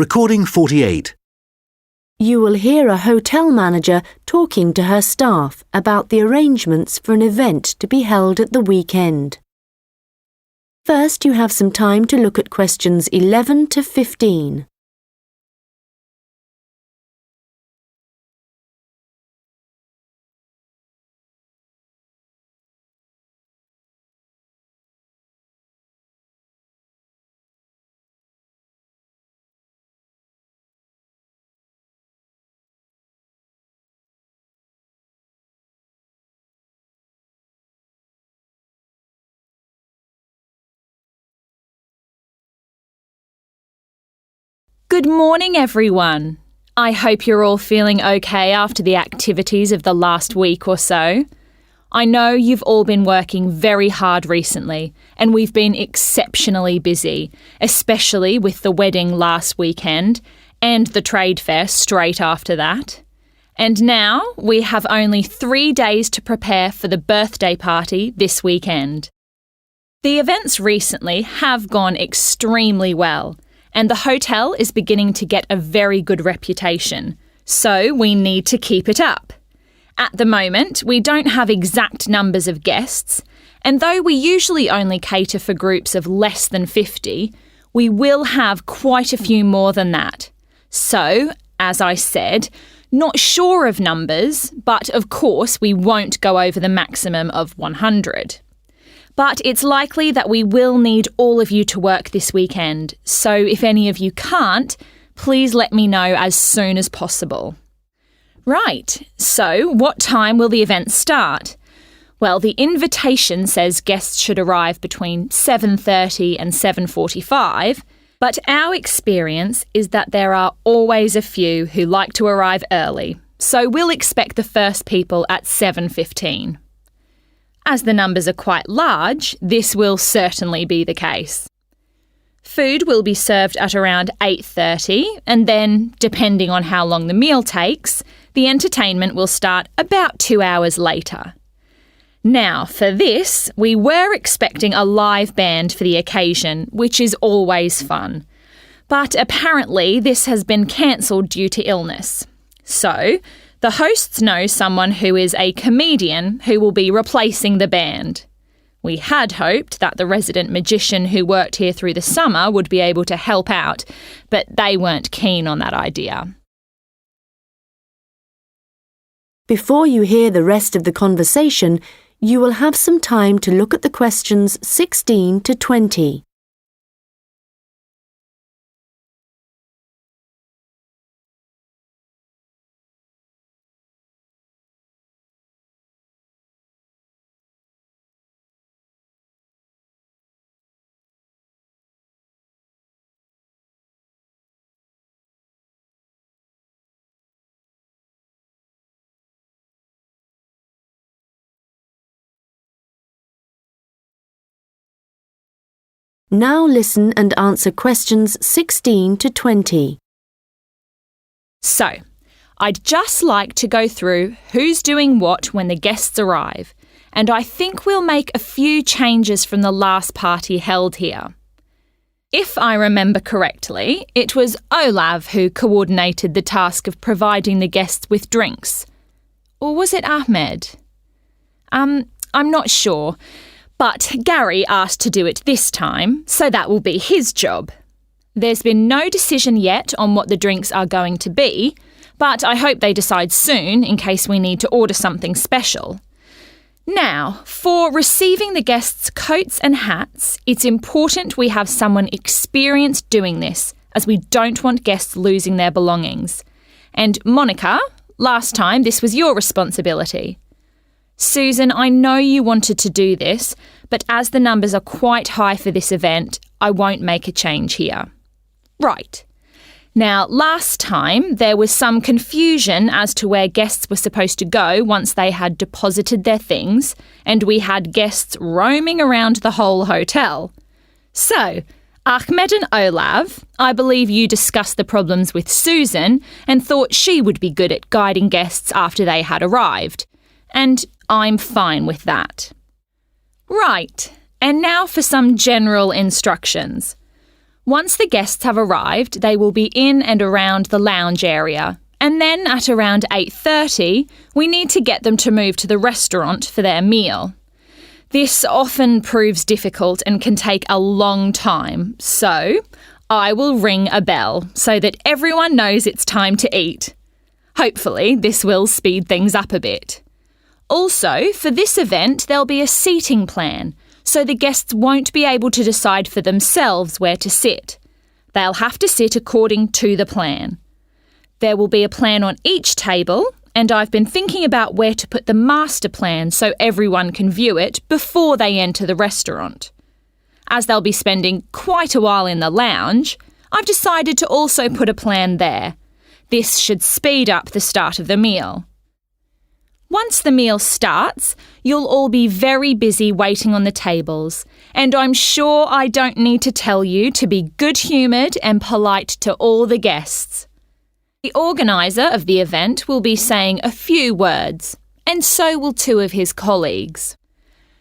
Recording 48. You will hear a hotel manager talking to her staff about the arrangements for an event to be held at the weekend. First, you have some time to look at questions 11 to 15. Good morning, everyone. I hope you're all feeling okay after the activities of the last week or so. I know you've all been working very hard recently, and we've been exceptionally busy, especially with the wedding last weekend and the trade fair straight after that. And now we have only 3 days to prepare for the birthday party this weekend. The events recently have gone extremely well, and the hotel is beginning to get a very good reputation, so we need to keep it up. At the moment, we don't have exact numbers of guests, and though we usually only cater for groups of less than 50, we will have quite a few more than that. So, as I said, not sure of numbers, but of course we won't go over the maximum of 100. But it's likely that we will need all of you to work this weekend, so if any of you can't, please let me know as soon as possible. Right, so what time will the event start? Well, the invitation says guests should arrive between 7:30 and 7:45, but our experience is that there are always a few who like to arrive early, so we'll expect the first people at 7:15. As the numbers are quite large, this will certainly be the case. Food will be served at around 8:30, and then, depending on how long the meal takes, the entertainment will start about 2 hours later. Now, for this, we were expecting a live band for the occasion, which is always fun. But apparently this has been cancelled due to illness. So, the hosts know someone who is a comedian who will be replacing the band. We had hoped that the resident magician who worked here through the summer would be able to help out, but they weren't keen on that idea. Before you hear the rest of the conversation, you will have some time to look at the questions 16 to 20. Now listen and answer questions 16 to 20. So, I'd just like to go through who's doing what when the guests arrive, and I think we'll make a few changes from the last party held here. If I remember correctly, it was Olav who coordinated the task of providing the guests with drinks. Or was it Ahmed? I'm not sure. But Gary asked to do it this time, so that will be his job. There's been no decision yet on what the drinks are going to be, but I hope they decide soon in case we need to order something special. Now, for receiving the guests' coats and hats, it's important we have someone experienced doing this, as we don't want guests losing their belongings. And Monica, last time this was your responsibility. Susan, I know you wanted to do this, but as the numbers are quite high for this event, I won't make a change here. Right. Now, last time there was some confusion as to where guests were supposed to go once they had deposited their things, and we had guests roaming around the whole hotel. So, Ahmed and Olav, I believe you discussed the problems with Susan and thought she would be good at guiding guests after they had arrived. And I'm fine with that. Right, and now for some general instructions. Once the guests have arrived, they will be in and around the lounge area. And then at around 8:30, we need to get them to move to the restaurant for their meal. This often proves difficult and can take a long time, so I will ring a bell so that everyone knows it's time to eat. Hopefully, this will speed things up a bit. Also, for this event, there'll be a seating plan, so the guests won't be able to decide for themselves where to sit. They'll have to sit according to the plan. There will be a plan on each table, and I've been thinking about where to put the master plan so everyone can view it before they enter the restaurant. As they'll be spending quite a while in the lounge, I've decided to also put a plan there. This should speed up the start of the meal. Once the meal starts, you'll all be very busy waiting on the tables, and I'm sure I don't need to tell you to be good-humoured and polite to all the guests. The organiser of the event will be saying a few words, and so will two of his colleagues.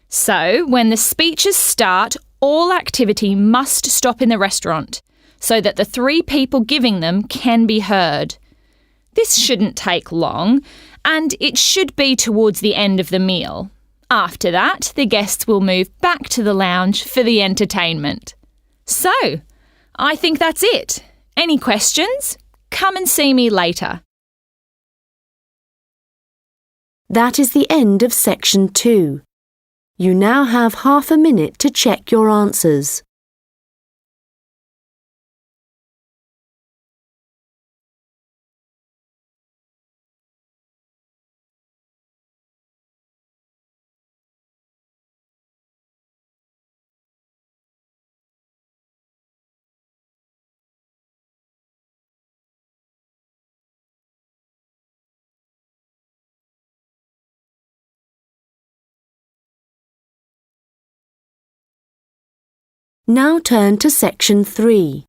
So, when the speeches start, all activity must stop in the restaurant so that the three people giving them can be heard. This shouldn't take long, and it should be towards the end of the meal. After that, the guests will move back to the lounge for the entertainment. So, I think that's it. Any questions? Come and see me later. That is the end of section 2. You now have half a minute to check your answers. Now turn to section 3.